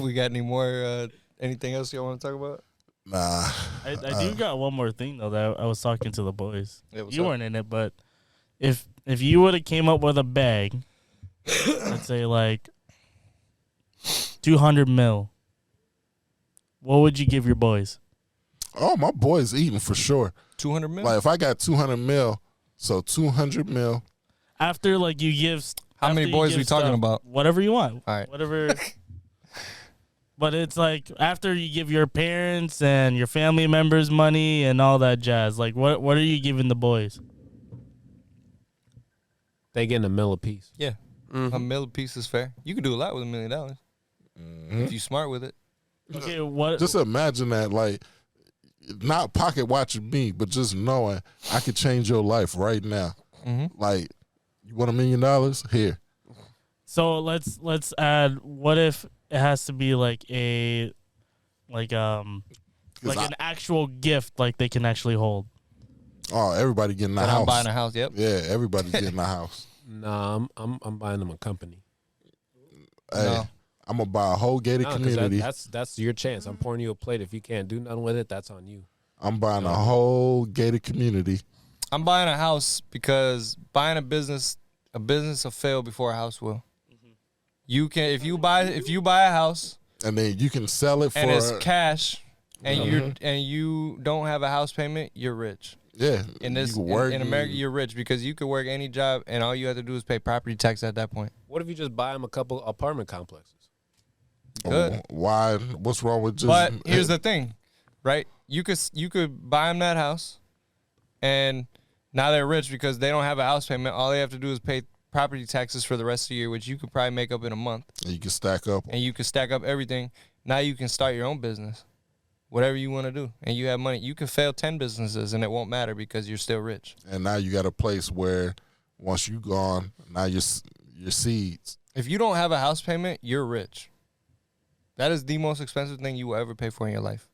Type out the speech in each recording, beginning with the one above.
We got any more? Anything else y'all want to talk about? Nah. I do got one more thing though that I was talking to the boys. Yeah, You weren't in it, but if you would have came up with a bag, let's say like 200 mil, what would you give your boys? Oh, my boy's eating for sure. 200 mil. Like if I got 200 mil, so 200 mil. After like you give. How many boys we talking about? Whatever you want. All right. Whatever. But it's like after you give your parents and your family members money and all that jazz. Like what are you giving the boys? They getting $1 million apiece. Yeah. Mm-hmm. $1 million piece is fair. You can do a lot with $1 million if you smart with it. Okay, what? Just imagine that, like, not pocket watching me, but just knowing I could change your life right now. Mm-hmm. Like, you want $1 million? Here. So let's add. What if it has to be like an actual gift, like they can actually hold? Oh, everybody getting a When house. I'm buying a house, yep. Yeah, everybody's getting a house. Nah, I'm buying them a company. Hey, No. I'm gonna buy a whole gated 'Cause community. that's your chance. I'm pouring you a plate. If you can't do nothing with it, that's on you. I'm buying a whole gated community. I'm buying a house because buying a business will fail before a house will. You can if you buy a house And then you can sell it for and it's cash and you don't have a house payment, you're rich. yeah. In this you can work, in America, you're rich because you could work any job and all you have to do is pay property tax at that point. What if you just buy them a couple apartment complexes? Good. Why? What's wrong with just? But here's the thing, right? You could buy them that house, and now they're rich because they don't have a house payment. All they have to do is pay property taxes for the rest of the year, which you could probably make up in a month. You can stack up. And you can stack up everything. Now you can start your own business, whatever you want to do, and you have money. You can fail 10 businesses, and it won't matter because you're still rich. And now you got a place where once you gone, now your seeds. If you don't have a house payment, you're rich. That is the most expensive thing you will ever pay for in your life.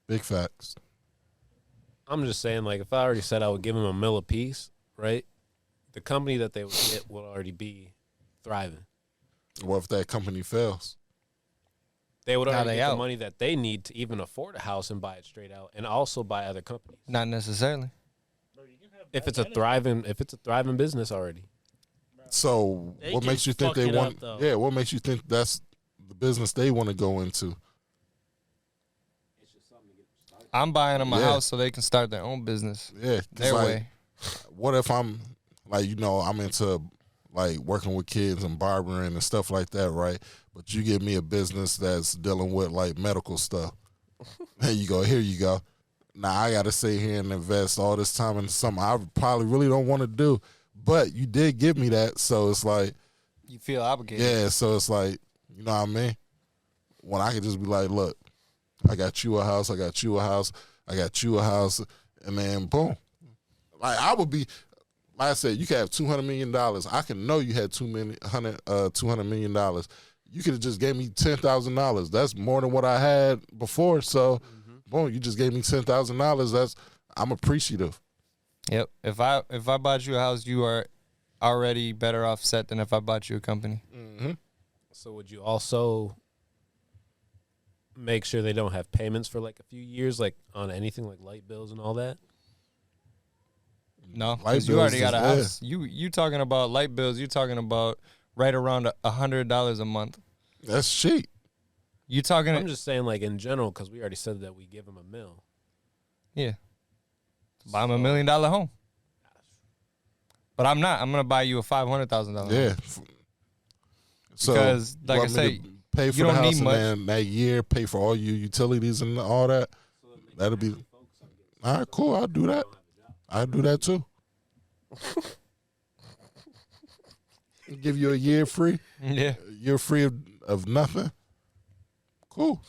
Big facts. I'm just saying, like, if I already said I would give them $1 million apiece, right? The company that they would get will already be thriving. What if that company fails? They would Now already they get the out. money that they need to even afford a house and buy it straight out, and also buy other companies. Not necessarily. If it's a thriving business already. So They what can makes you think fuck they it want? up, though. Yeah, what makes you think that's the business they want to go into? I'm buying them a Yeah. house so they can start their own business Yeah, 'cause their like, way. what if I'm like, I'm into like working with kids and barbering and stuff like that, right? But you give me a business that's dealing with like medical stuff. There you go. Here you go. Now I got to sit here and invest all this time into something I probably really don't want to do, but you did give me that, so it's like, You feel obligated. yeah. So it's like, you know what I mean? When I could just be like, look, I got you a house, I got you a house, I got you a house, and then boom. Like I would be, like I said, you could have $200 million. I can know you had $200 million. You could have just gave me $10,000. That's more than what I had before. So, boom, you just gave me $10,000. I'm appreciative. Yep. If I bought you a house, you are already better off set than if I bought you a company. Mm-hmm. So would you also make sure they don't have payments for like a few years, like on anything like light bills and all that? No, Light because you bills already got a is- house. You talking about light bills? You talking about right around $100 a month? That's cheap. You talking? I'm just saying, like in general, because we already said that we give them $1 million. Yeah. Buy him $1 million home. But I'm not. I'm gonna buy you a $500,000 home. Yeah. So Because, like you I want me say, to pay for you the don't house need and much. then that year pay for all your utilities and all that. That'll be all right. Cool. I'll do that. I'll do that too. Give you a year free. Yeah. A year free of nothing. Cool.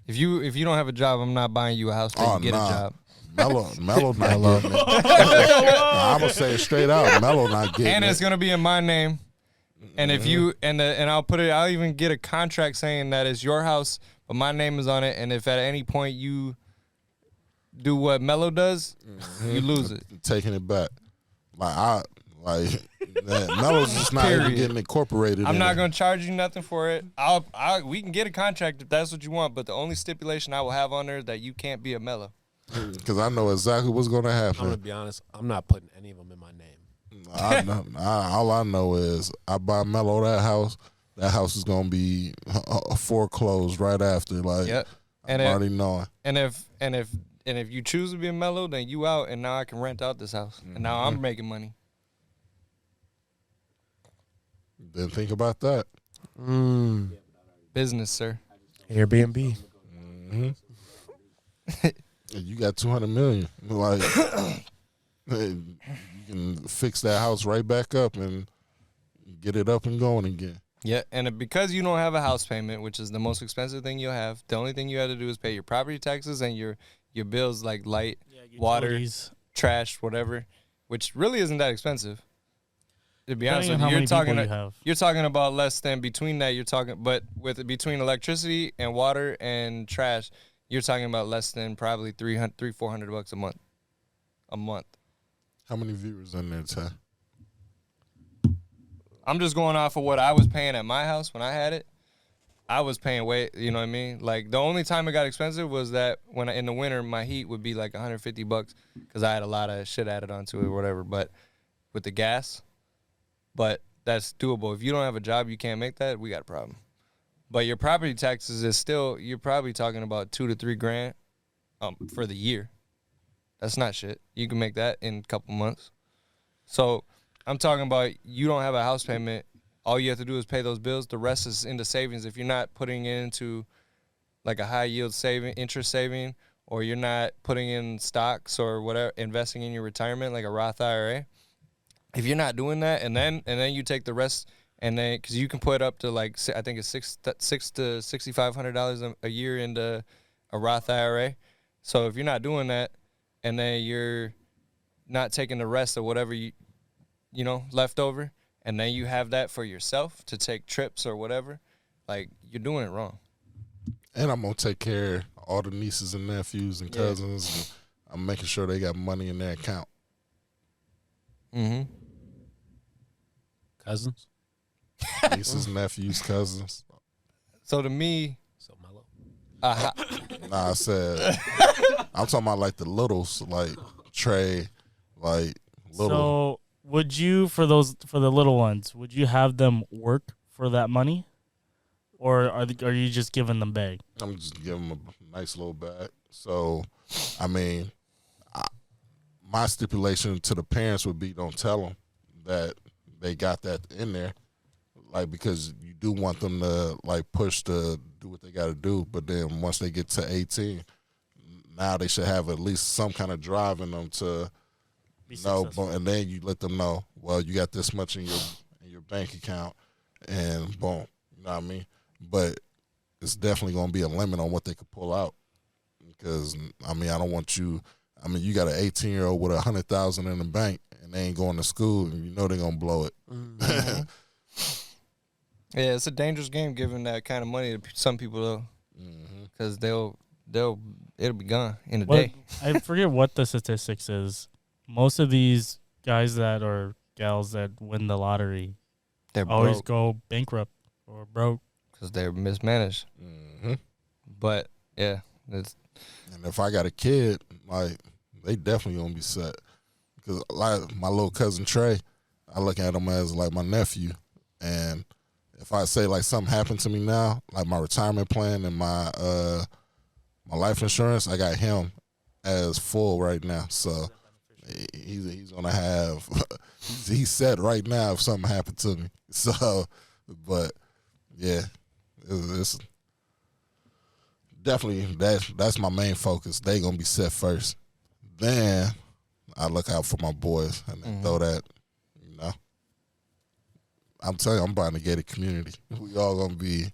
If you don't have a job, I'm not buying you a house till Oh, you get nah. a job. Mello not getting it. I'm gonna say it straight out. Mello not getting And it's it. gonna be in my name. And if you and I'll even get a contract saying that it's your house, but my name is on it. And if at any point you do what Mello does, you lose it. Taking it back. Like Mellows just not even Period. getting incorporated. I'm in not it. gonna charge you nothing for it. We can get a contract if that's what you want, but the only stipulation I will have on there is that you can't be a mellow. Because I know exactly what's going to I'm gonna happen. be honest. I'm not putting any of them in my name. All I know is I buy Mello that house is going to be foreclosed right after. Like, Yep. I'm And if, already knowing. and if you choose to be a mellow, then you out, and now I can rent out this house, and now I'm making money. Didn't think about that. Business, sir. Airbnb. You got 200 million. Like, you can fix that house right back up and get it up and going again. Yeah, and because you don't have a house payment, which is the most expensive thing you'll have, the only thing you have to do is pay your property taxes and your bills like light, water, Utilities. trash, whatever, which really isn't that expensive. To be honest Depending with on how you, many people you have. you're talking about less than between that. You're talking, but between electricity and water and trash, you're talking about less than probably $400 a month. A month. How many viewers in there, Ty? I'm just going off of what I was paying at my house when I had it. I was paying way, you know what I mean? Like the only time it got expensive was that when in the winter my heat would be like $150 because I had a lot of shit added onto it or whatever. But with the gas, but that's doable. If you don't have a job, you can't make that. We got a problem. But your property taxes is still, you're probably talking about $2 to $3 grand for the year. That's not shit. You can make that in a couple months. So I'm talking about you don't have a house payment. All you have to do is pay those bills. The rest is into savings. If you're not putting it into like a high yield saving, interest saving, or you're not putting in stocks or whatever, investing in your retirement like a Roth IRA. If you're not doing that, and then you take the rest, and then because you can put up to like I think it's $600 to $6,500 a year into a Roth IRA. So if you're not doing that, and then you're not taking the rest of whatever you know left over, and then you have that for yourself to take trips or whatever, like you're doing it wrong. And I'm going to take care of all the nieces and nephews and cousins. And I'm making sure they got money in their account. Mm-hmm. Cousins. Nieces, nephews, cousins. So to me, So mellow. Nah, I said, I'm talking about like the littles, like Trey, like little. So would you for the little ones? Would you have them work for that money, or are you just giving them bag? I'm just giving them a nice little bag. So, I mean, my stipulation to the parents would be don't tell them that they got that in there, like because you do want them to like push to do what they got to do. But then once they get to 18, now they should have at least some kind of drive in them to know. successful. And then you let them know, well, you got this much in your bank account, and boom, you know what I mean. But it's definitely going to be a limit on what they could pull out. Because, I mean, I don't want you – I mean, you got an 18-year-old with $100,000 in the bank, and they ain't going to school, and you know they're going to blow it. yeah, it's a dangerous game giving that kind of money to some people though, because it'll be gone in a day. I forget what the statistics is. Most of these guys that or gals that win the lottery They're always broke go bankrupt or broke. because they're mismanaged. But yeah, it's And if I got a kid, like, they definitely going to be set. Because, like, my little cousin Trey, I look at him as, like, my nephew. And if I say, like, something happened to me now, like my retirement plan and my life insurance, I got him as full right now. So he's going to have – he's set right now if something happened to me. So, but, yeah, it's definitely that's my main focus. They going to be set first. Then I look out for my boys and then throw that, you know. I'm telling you, I'm buying a gated community. We all gonna be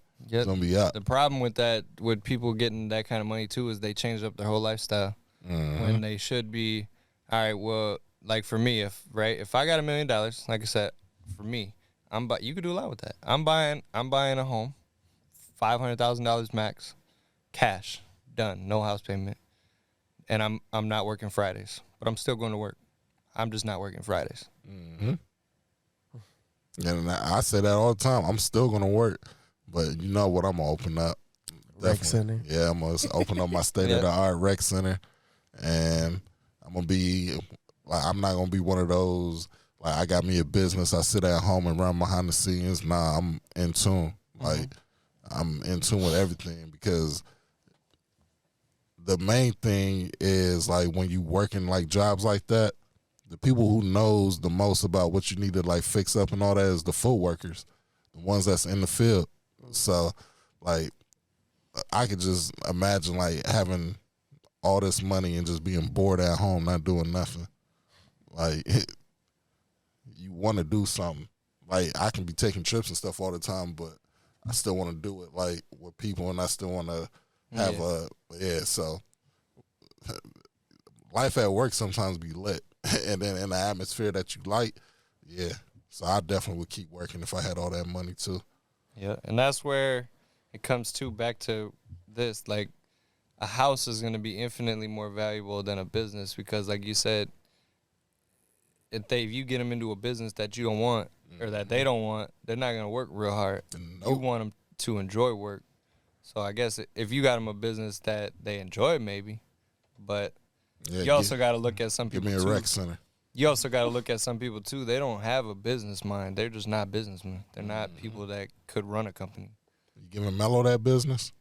out. The problem with that, with people getting that kind of money too, is they change up their whole lifestyle when they should be. All right, well, like for me, if I got $1 million, like I said, for me, you could do a lot with that. I'm buying a home, $500,000 max, cash, done, no house payment, and I'm not working Fridays, but I'm still going to work. I'm just not working Fridays. And I say that all the time. I'm still gonna work, but you know what? I'm gonna open up. Rec Definitely. center. Yeah, I'm gonna open up my state of the art rec center, and I'm gonna be like, I'm not gonna be one of those like I got me a business. I sit at home and run behind the scenes. Nah, I'm in tune. Like I'm in tune with everything because the main thing is like when you working like jobs like that, the people who knows the most about what you need to like fix up and all that is the food workers, the ones that's in the field. So like I could just imagine like having all this money and just being bored at home, not doing nothing. Like you want to do something. Like I can be taking trips and stuff all the time, but I still want to do it like with people, and I still want to have So life at work sometimes be lit, and then in the atmosphere that you like, yeah. So I definitely would keep working if I had all that money too. Yeah, and that's where it comes to back to this. Like, a house is going to be infinitely more valuable than a business because, like you said, if you get them into a business that you don't want or that they don't want, they're not going to work real hard. Nope. You want them to enjoy work. So I guess if you got them a business that they enjoy, maybe, but Yeah, you also got to look at some give people me a too. rec center. You also got to look at some people too. They don't have a business mind. They're just not businessmen. They're not people that could run a company. You giving Mello that business?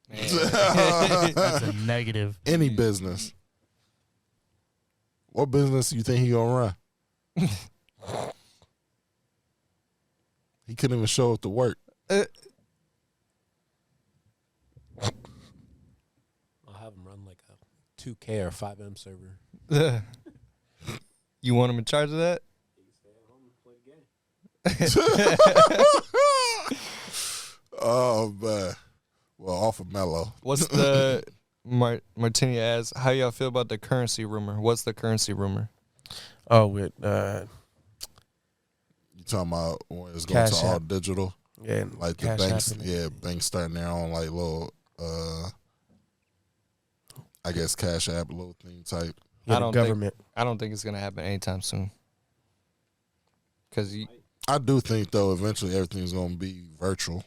Man. That's a negative. Any business. What business you think he gonna run? He couldn't even show up to work. I'll have him run like a 2K or 5M server. You want him in charge of that? Oh man. Well, off of Mello. What's the Martinia asks, how y'all feel about the currency rumor? What's the currency rumor? Oh, with You talking about when it's going Cash to all App. digital? yeah, Like the Cash banks, App and yeah, banks starting their own like little, I guess Cash App little thing type. yeah, I the don't think- government. I don't think it's gonna happen anytime soon. Cause I do think though eventually everything's gonna be virtual,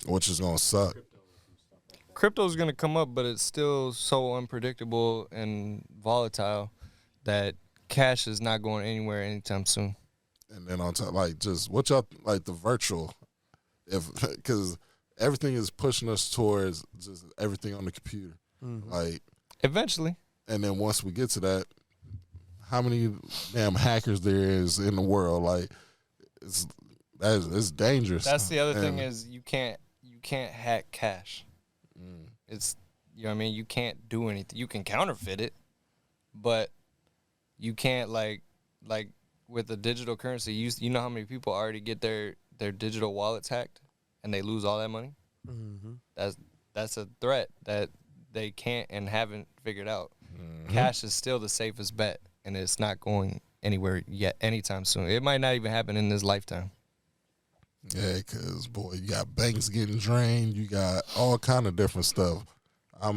which is gonna suck. crypto's gonna come up, but it's still so unpredictable and volatile that cash is not going anywhere anytime soon. And then on top, like just what y'all like the virtual, because everything is pushing us towards just everything on the computer, like. Eventually, And then once we get to that, how many damn hackers there is in the world? Like, it's dangerous. that's the other thing And- is you can't hack cash. It's you know what I mean. You can't do anything. You can counterfeit it, but you can't like with the digital currency. You know how many people already get their digital wallets hacked and they lose all that money. That's a threat that they can't and haven't figured out. Cash is still the safest bet, and it's not going anywhere yet anytime soon. It might not even happen in this lifetime. Yeah, because boy, you got banks getting drained. You got all kind of different stuff. I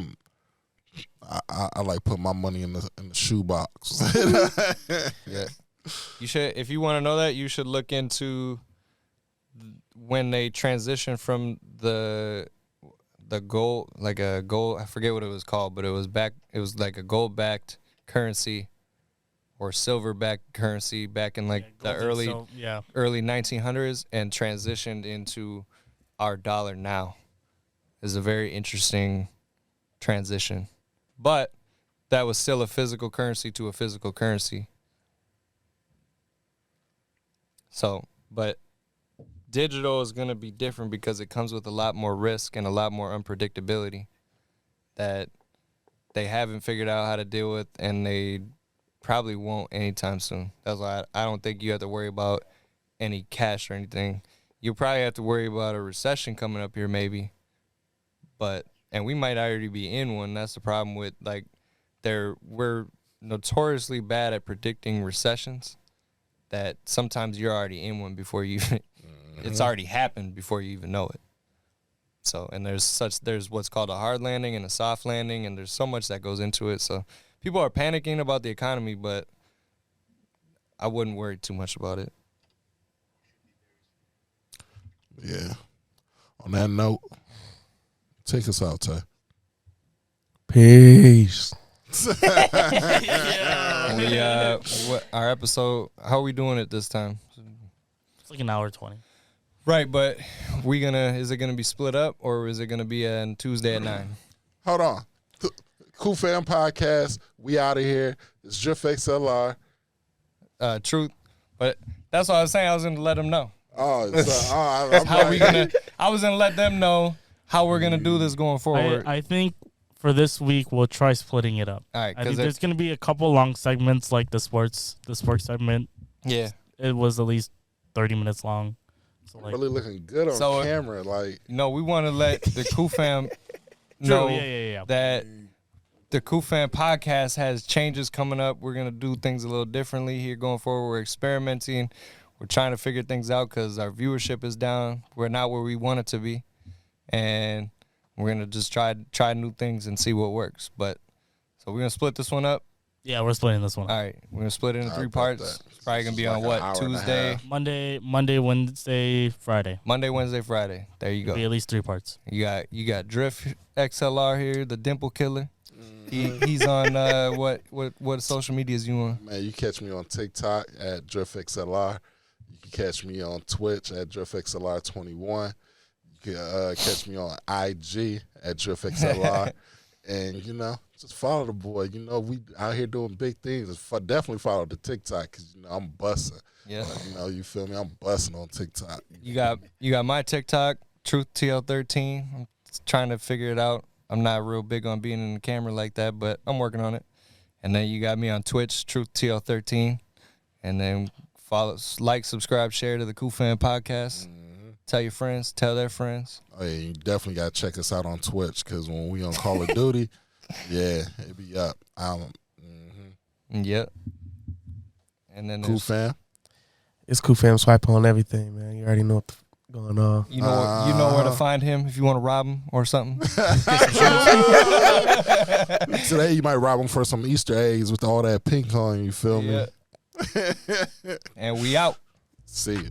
like put my money in the shoebox. Yeah. You should, if you want to know that, you should look into when they transition from the gold, like a gold, I forget what it was called, but it was like a gold backed currency or silver backed currency back in like the early 1900s and transitioned into our dollar now. Is a very interesting transition. But that was still a physical currency to a physical currency. So, but digital is going to be different because it comes with a lot more risk and a lot more unpredictability that they haven't figured out how to deal with, and they probably won't anytime soon. That's why I don't think you have to worry about any cash or anything. You'll probably have to worry about a recession coming up here maybe, and we might already be in one. That's the problem with like we're notoriously bad at predicting recessions, that sometimes you're already in one before you it's already happened before you even know it. So, and there's what's called a hard landing and a soft landing, and there's so much that goes into it. So people are panicking about the economy, but I wouldn't worry too much about it. Yeah. On that note, take us out, Tay. Peace. We our episode? How are we doing it this time? It's like an hour 20. Right, but is it gonna be split up or is it gonna be on Tuesday at 9? Hold on. Cool Fam Podcast. We out of here. It's Drift XLR. Truth, but that's what I was saying. I was gonna let them know. Oh, I'm How we like- gonna? I was gonna let them know how we're gonna do this going forward. I think for this week we'll try splitting it up. All right, I think because there's gonna be a couple long segments like the sports segment. yeah, It was at least 30 minutes long. So like, really looking good on So, camera. Like, no, we want to let the Cool Fam true, know yeah. that the Cool Fam podcast has changes coming up. We're gonna do things a little differently here going forward. We're experimenting. We're trying to figure things out because our viewership is down. We're not where we want it to be, and we're gonna just try new things and see what works. But so we're gonna split this one up. Yeah, we're splitting this one. All right, we're gonna split it into I 3 bet parts. that. It's probably gonna be It's on like what an hour and a Tuesday, half. Monday, Wednesday, Friday. Monday, Wednesday, Friday. There you It'll be go. at least 3 parts. You got Drift XLR here, the Dimple Killer. He's on what social medias you on? man, you catch me on TikTok at DriftXLR. You can catch me on Twitch at DriftXLR21. You can catch me on IG at DriftXLR. And, just follow the boy. We out here doing big things. Definitely follow the TikTok because, I'm busting. Yeah. You feel me? I'm busting on TikTok. You got my TikTok, TruthTL13. I'm trying to figure it out. I'm not real big on being in the camera like that, but I'm working on it. And then you got me on Twitch, TruthTL13. And then follow, like, subscribe, share to the Cool Fan Podcast. Tell your friends, tell their friends. Oh, yeah, you definitely got to check us out on Twitch because when we on Call of Duty, yeah, it be up. Yep. And then Cool there's- Fam. It's Cool Fam. Swipe on everything, man. You already know what going on. you know where to find him if you want to rob him or something. Today you might rob them for some Easter eggs with all that pink on. You feel me? Yeah. And we out. See ya.